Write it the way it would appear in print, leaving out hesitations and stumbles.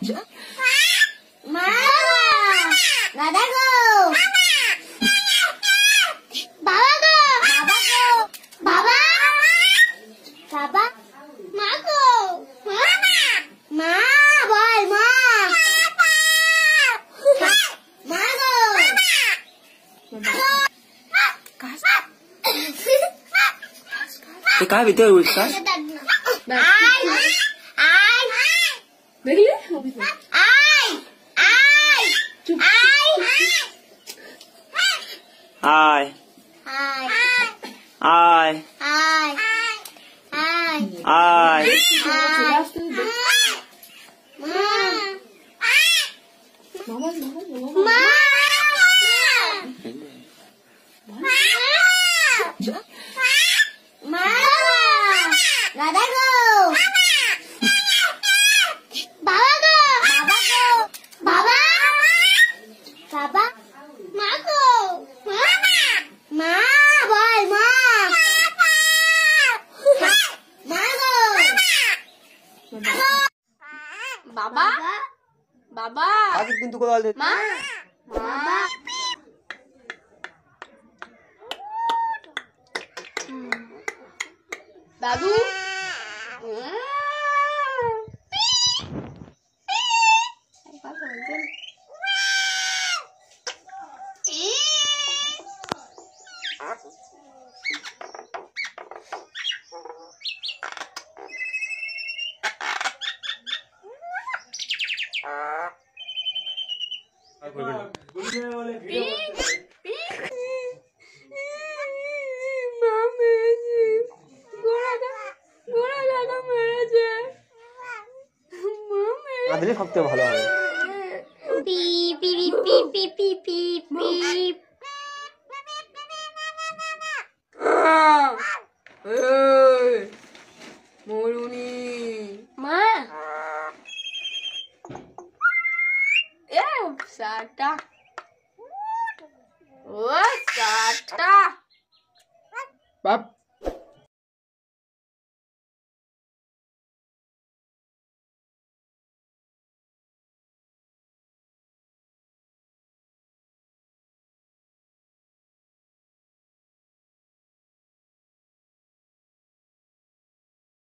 মা দাদা গো বাবা গো বাবা বাবা মা গো মা বল মা মা গো ते काय भीती उठता देखिए आय आय आय दादा गो बाबा गो बाबा बाबा माँ गो माँ बोल माँ माँ गो बाबा बाबा आगे किंतु को डाल दे माँ बाबा दादू आदमी सबसे ভালো হবে पी पी पी पी पी पी पी মরুনি माँ এ সাটা ও সাটা বাপ